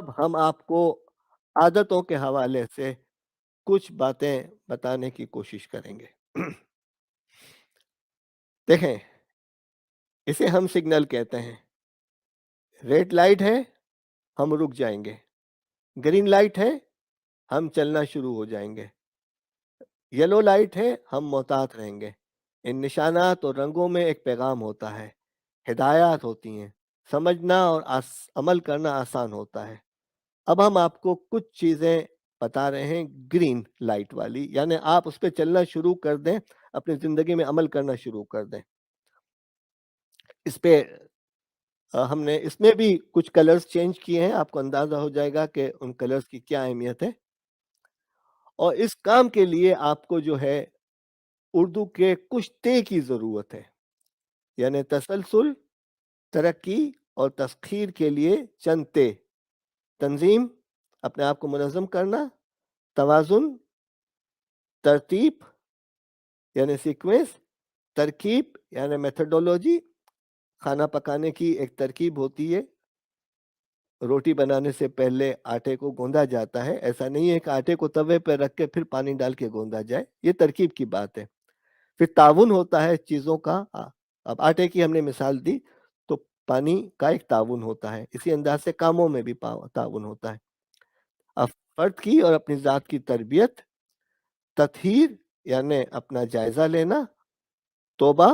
اب ہم آپ کو عادتوں کے حوالے سے کچھ باتیں بتانے کی کوشش کریں گے۔ دیکھیں، اسے ہم سگنل کہتے ہیں۔ ریڈ لائٹ ہے، ہم رک جائیں گے۔ گرین لائٹ ہے، ہم چلنا شروع ہو جائیں گے۔ یلو لائٹ ہے، ہم محتاط رہیں گے۔ ان نشانات اور رنگوں میں ایک پیغام ہوتا ہے، ہدایات ہوتی ہیں، سمجھنا اور عمل کرنا آسان ہوتا ہے۔ اب ہم آپ کو کچھ چیزیں بتا رہے ہیں گرین لائٹ والی، یعنی آپ اس پہ چلنا شروع کر دیں، اپنی زندگی میں عمل کرنا شروع کر دیں۔ اس پہ ہم نے اس میں بھی کچھ کلرز چینج کیے ہیں، آپ کو اندازہ ہو جائے گا کہ ان کلرز کی کیا اہمیت ہے۔ اور اس کام کے لیے آپ کو جو ہے اردو کے کچھ تے کی ضرورت ہے، یعنی تسلسل، ترقی اور تسخیر کے لیے چند تے: تنظیم، اپنے آپ کو منظم کرنا، توازن، ترتیب یعنی سیکوینس، ترکیب یعنی میتھڈولوجی۔ کھانا پکانے کی ایک ترکیب ہوتی ہے، روٹی بنانے سے پہلے آٹے کو گوندا جاتا ہے، ایسا نہیں ہے کہ آٹے کو توے پہ رکھ کے پھر پانی ڈال کے گوندا جائے، یہ ترکیب کی بات ہے۔ پھر تعاون ہوتا ہے چیزوں کا، اب آٹے کی ہم نے مثال دی تو پانی کا ایک تعاون ہوتا ہے، اسی انداز سے کاموں میں بھی تعاون ہوتا ہے۔ اب فرد کی اور اپنی ذات کی تربیت، تطہیر یعنی اپنا جائزہ لینا، توبہ،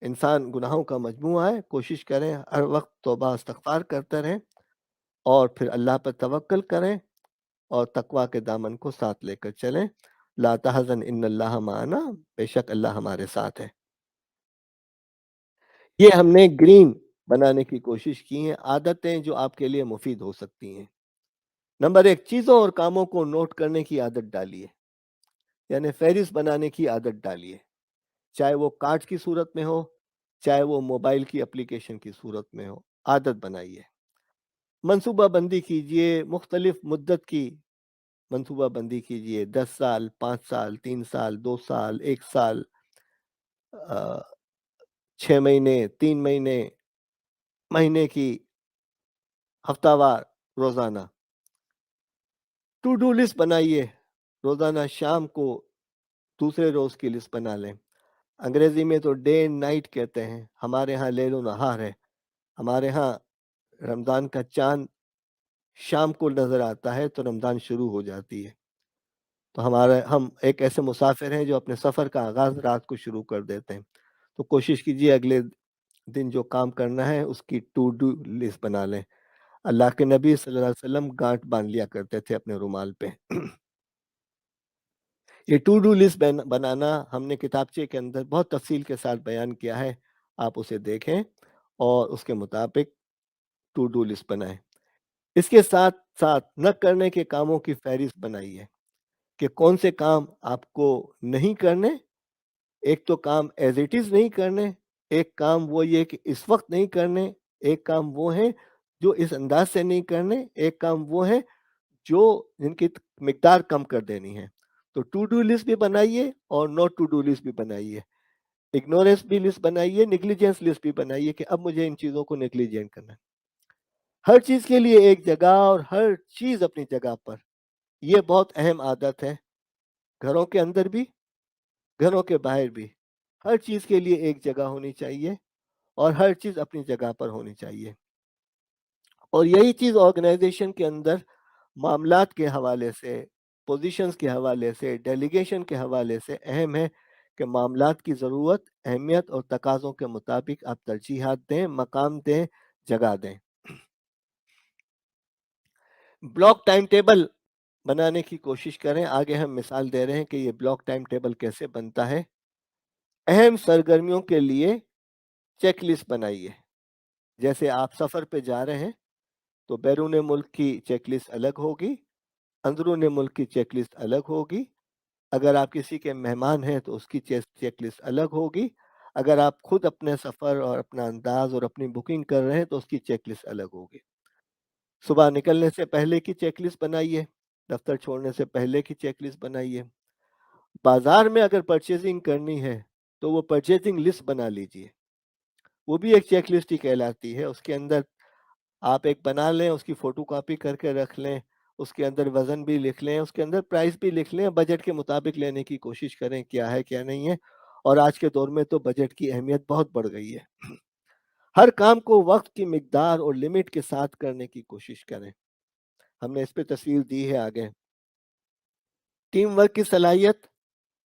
انسان گناہوں کا مجموعہ ہے، کوشش کریں ہر وقت توبہ استغفار کرتے رہیں، اور پھر اللہ پر توکل کریں اور تقوی کے دامن کو ساتھ لے کر چلیں۔ لا تحزن ان اللہ معنا، بے شک اللہ ہمارے ساتھ ہے۔ یہ ہم نے گرین بنانے کی کوشش کی ہیں، عادتیں جو آپ کے لیے مفید ہو سکتی ہیں۔ نمبر 1، چیزوں اور کاموں کو نوٹ کرنے کی عادت ڈالیے، یعنی فہرست بنانے کی عادت ڈالیے، چاہے وہ کارڈ کی صورت میں ہو، چاہے وہ موبائل کی اپلیکیشن کی صورت میں ہو، عادت بنائیے۔ منصوبہ بندی کیجئے، مختلف مدت کی منصوبہ بندی کیجئے، 10 سال، 5 سال، 3 سال، 2 سال، 1 سال، 6 مہینے، 3 مہینے، مہینے کی، ہفتہ وار، روزانہ ٹو ڈو لسٹ بنائیے۔ روزانہ شام کو دوسرے روز کی لسٹ بنا لیں۔ انگریزی میں تو ڈے اینڈ نائٹ کہتے ہیں، ہمارے ہاں لیل و نہار ہے۔ ہمارے ہاں رمضان کا چاند شام کو نظر آتا ہے تو رمضان شروع ہو جاتی ہے۔ تو ہم ایک ایسے مسافر ہیں جو اپنے سفر کا آغاز رات کو شروع کر دیتے ہیں۔ تو کوشش کیجیے اگلے دن جو کام کرنا ہے اس کی ٹو ڈو لسٹ بنا لیں۔ اللہ کے نبی صلی اللہ علیہ وسلم گانٹ باندھ لیا کرتے تھے اپنے رومال پہ۔ یہ ٹو ڈو لسٹ بنانا ہم نے کتابچے کے اندر بہت تفصیل کے ساتھ بیان کیا ہے، آپ اسے دیکھیں اور اس کے مطابق ٹو ڈو لسٹ بنائیں۔ اس کے ساتھ ساتھ نہ کرنے کے کاموں کی فہرست بنائیے کہ کون سے کام آپ کو نہیں کرنے۔ ایک تو کام ایز اٹ از نہیں کرنے، ایک کام وہ یہ کہ اس وقت نہیں کرنے، ایک کام وہ ہے جو اس انداز سے نہیں کرنے، ایک کام وہ ہے جو جن کی مقدار کم کر دینی ہے۔ تو ٹو ڈو لسٹ بھی بنائیے اور نوٹ ٹو ڈو لسٹ بھی بنائیے، اگنورینس بھی لسٹ بنائیے، نیگلیجنس لسٹ بھی بنائیے کہ اب مجھے ان چیزوں کو نیگلیجنٹ کرنا ہے۔ ہر چیز کے لیے ایک جگہ اور ہر چیز اپنی جگہ پر، یہ بہت اہم عادت ہے، گھروں کے اندر بھی، گھروں کے باہر بھی۔ ہر چیز کے لیے ایک جگہ ہونی چاہیے اور ہر چیز اپنی جگہ پر ہونی چاہیے۔ اور یہی چیز آرگنائزیشن کے اندر معاملات کے حوالے سے، پوزیشنز کے حوالے سے، ڈیلیگیشن کے حوالے سے اہم ہے کہ معاملات کی ضرورت، اہمیت اور تقاضوں کے مطابق آپ ترجیحات دیں، مقام دیں، جگہ دیں۔ بلاک ٹائم ٹیبل بنانے کی کوشش کریں۔ آگے ہم مثال دے رہے ہیں کہ یہ بلاک ٹائم ٹیبل کیسے بنتا ہے۔ اہم سرگرمیوں کے لیے چیک لسٹ بنائیے۔ جیسے آپ سفر پہ جا رہے ہیں تو بیرون ملک کی چیک لسٹ الگ ہوگی، اندرون ملک کی چیک لسٹ الگ ہوگی۔ اگر آپ کسی کے مہمان ہیں تو اس کی چیک لسٹ الگ ہوگی۔ اگر آپ خود اپنے سفر اور اپنا انداز اور اپنی بکنگ کر رہے ہیں تو اس کی چیک لسٹ الگ ہوگی۔ صبح نکلنے سے پہلے کی چیک لسٹ بنائیے، دفتر چھوڑنے سے پہلے کی چیک لسٹ بنائیے۔ بازار میں اگر پرچیزنگ کرنی ہے تو وہ پرچیزنگ لسٹ بنا لیجئے، وہ بھی ایک چیک لسٹ ہی کہلاتی ہے۔ اس کے اندر آپ ایک بنا لیں، اس کی فوٹو کاپی کر کے رکھ لیں، اس کے اندر وزن بھی لکھ لیں، اس کے اندر پرائس بھی لکھ لیں، بجٹ کے مطابق لینے کی کوشش کریں کیا ہے کیا نہیں ہے۔ اور آج کے دور میں تو بجٹ کی اہمیت بہت بڑھ گئی ہے۔ ہر کام کو وقت کی مقدار اور لمٹ کے ساتھ کرنے کی کوشش کریں۔ ہم نے اس پہ تصویر دی ہے آگے۔ ٹیم ورک کی صلاحیت،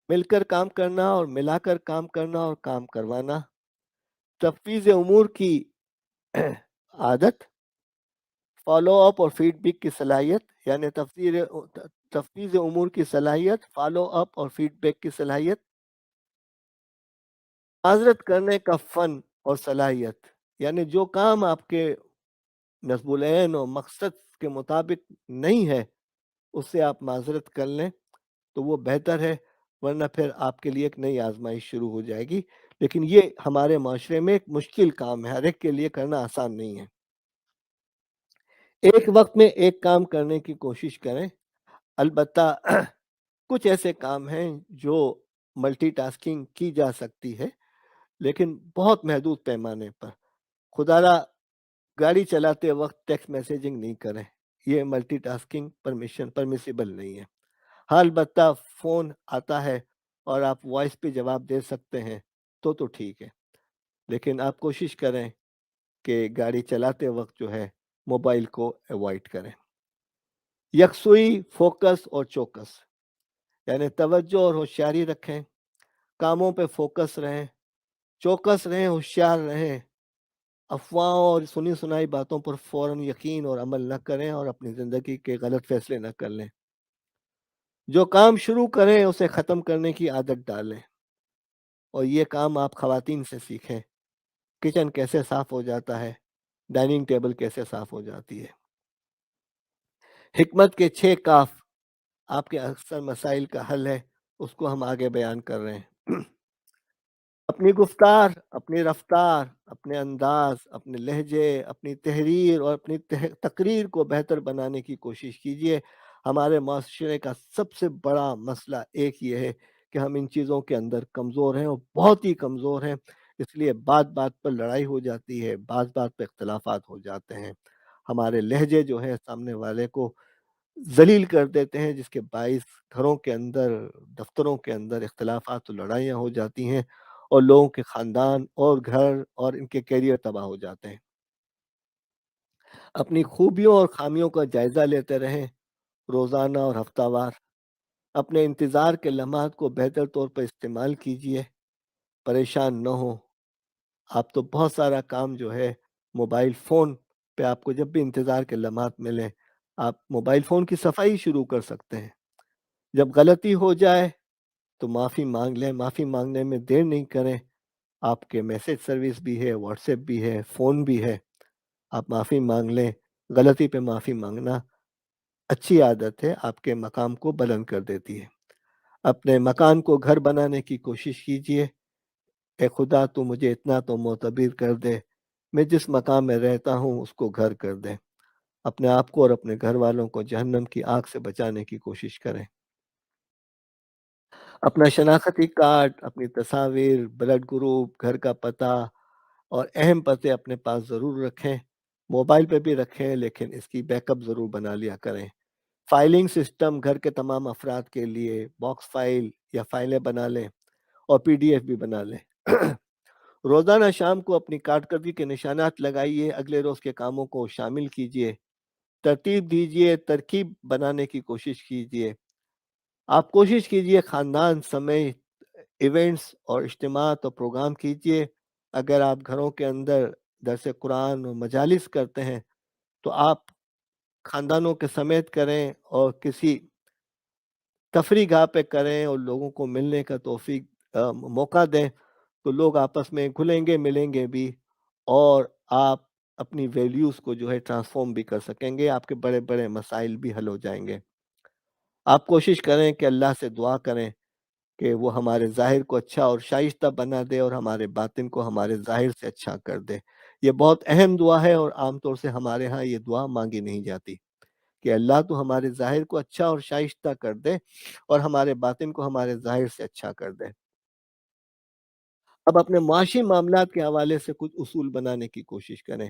مل کر کام کرنا اور ملا کر کام کرنا اور کام کروانا۔ تفویض امور کی عادت، فالو اپ اور فیڈ بیک کی صلاحیت، یعنی تفویض امور کی صلاحیت، فالو اپ اور فیڈ بیک کی صلاحیت۔ معذرت کرنے کا فن اور صلاحیت، یعنی جو کام آپ کے نصب العین اور مقصد کے مطابق نہیں ہے اس سے آپ معذرت کر لیں تو وہ بہتر ہے، ورنہ پھر آپ کے لیے ایک نئی آزمائش شروع ہو جائے گی۔ لیکن یہ ہمارے معاشرے میں ایک مشکل کام ہے، ہر ایک کے لیے کرنا آسان نہیں ہے۔ ایک وقت میں ایک کام کرنے کی کوشش کریں، البتہ کچھ ایسے کام ہیں جو ملٹی ٹاسکنگ کی جا سکتی ہے لیکن بہت محدود پیمانے پر۔ خدا را گاڑی چلاتے وقت ٹیکسٹ میسیجنگ نہیں کریں، یہ ملٹی ٹاسکنگ پرمیسیبل نہیں ہے۔ ہاں البتہ فون آتا ہے اور آپ وائس پہ جواب دے سکتے ہیں تو ٹھیک ہے، لیکن آپ کوشش کریں کہ گاڑی چلاتے وقت جو ہے موبائل کو ایوائڈ کریں۔ یکسوئی، فوکس اور چوکس، یعنی توجہ اور ہوشیاری رکھیں، کاموں پہ فوکس رہیں، چوکس رہیں، ہوشیار رہیں، افواہوں اور سنی سنائی باتوں پر فوراً یقین اور عمل نہ کریں اور اپنی زندگی کے غلط فیصلے نہ کر لیں۔ جو کام شروع کریں اسے ختم کرنے کی عادت ڈالیں، اور یہ کام آپ خواتین سے سیکھیں۔ کچن کیسے صاف ہو جاتا ہے، ڈائننگ ٹیبل کیسے صاف ہو جاتی ہے۔ حکمت کے 6 کاف آپ کے اکثر مسائل کا حل ہے، اس کو ہم آگے بیان کر رہے ہیں۔ اپنی گفتار، اپنی رفتار، اپنے انداز، اپنے لہجے، اپنی تحریر اور اپنی تقریر کو بہتر بنانے کی کوشش کیجیے۔ ہمارے معاشرے کا سب سے بڑا مسئلہ ایک یہ ہے کہ ہم ان چیزوں کے اندر کمزور ہیں اور بہت ہی کمزور ہیں، اس لیے بات بات پر لڑائی ہو جاتی ہے، بات بات پر اختلافات ہو جاتے ہیں۔ ہمارے لہجے جو ہے سامنے والے کو ذلیل کر دیتے ہیں، جس کے باعث گھروں کے اندر، دفتروں کے اندر اختلافات و لڑائیاں ہو جاتی ہیں اور لوگوں کے خاندان اور گھر اور ان کے کیریئر تباہ ہو جاتے ہیں۔ اپنی خوبیوں اور خامیوں کا جائزہ لیتے رہیں، روزانہ اور ہفتہ وار۔ اپنے انتظار کے لمحات کو بہتر طور پر استعمال کیجیے، پریشان نہ ہو۔ آپ تو بہت سارا کام جو ہے موبائل فون پہ، آپ کو جب بھی انتظار کے لمحات ملیں آپ موبائل فون کی صفائی شروع کر سکتے ہیں۔ جب غلطی ہو جائے تو معافی مانگ لیں، معافی مانگنے میں دیر نہیں کریں۔ آپ کے میسج سروس بھی ہے، واٹس ایپ بھی ہے، فون بھی ہے، آپ معافی مانگ لیں۔ غلطی پہ معافی مانگنا اچھی عادت ہے، آپ کے مقام کو بلند کر دیتی ہے۔ اپنے مکان کو گھر بنانے کی کوشش کیجیے۔ اے خدا تو مجھے اتنا تو معتبر کر دے، میں جس مقام میں رہتا ہوں اس کو گھر کر دے۔ اپنے آپ کو اور اپنے گھر والوں کو جہنم کی آگ سے بچانے کی کوشش کریں۔ اپنا شناختی کارڈ، اپنی تصاویر، بلڈ گروپ، گھر کا پتہ اور اہم پتے اپنے پاس ضرور رکھیں۔ موبائل پہ بھی رکھیں لیکن اس کی بیک اپ ضرور بنا لیا کریں۔ فائلنگ سسٹم گھر کے تمام افراد کے لیے باکس فائل یا فائلیں بنا لیں اور پی ڈی ایف بھی بنا لیں۔ روزانہ شام کو اپنی کارکردگی کے نشانات لگائیے، اگلے روز کے کاموں کو شامل کیجیے، ترتیب دیجیے، ترکیب بنانے کی کوشش کیجیے۔ آپ کوشش کیجیے خاندان سمیت ایونٹس اور اجتماعات اور پروگرام کیجیے۔ اگر آپ گھروں کے اندر درس قرآن اور مجالس کرتے ہیں تو آپ خاندانوں کے سمیت کریں اور کسی تفریح گاہ پہ کریں اور لوگوں کو ملنے کا توفیق موقع دیں، تو لوگ آپس میں گھلیں گے، ملیں گے بھی، اور آپ اپنی ویلیوز کو جو ہے ٹرانسفارم بھی کر سکیں گے، آپ کے بڑے بڑے مسائل بھی حل ہو جائیں گے۔ آپ کوشش کریں کہ اللہ سے دعا کریں کہ وہ ہمارے ظاہر کو اچھا اور شائستہ بنا دے اور ہمارے باطن کو ہمارے ظاہر سے اچھا کر دے۔ یہ بہت اہم دعا ہے اور عام طور سے ہمارے ہاں یہ دعا مانگی نہیں جاتی کہ اللہ تو ہمارے ظاہر کو اچھا اور شائستہ کر دے اور ہمارے باطن کو ہمارے ظاہر سے اچھا کر دے۔ اب اپنے معاشی معاملات کے حوالے سے کچھ اصول بنانے کی کوشش کریں۔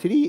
3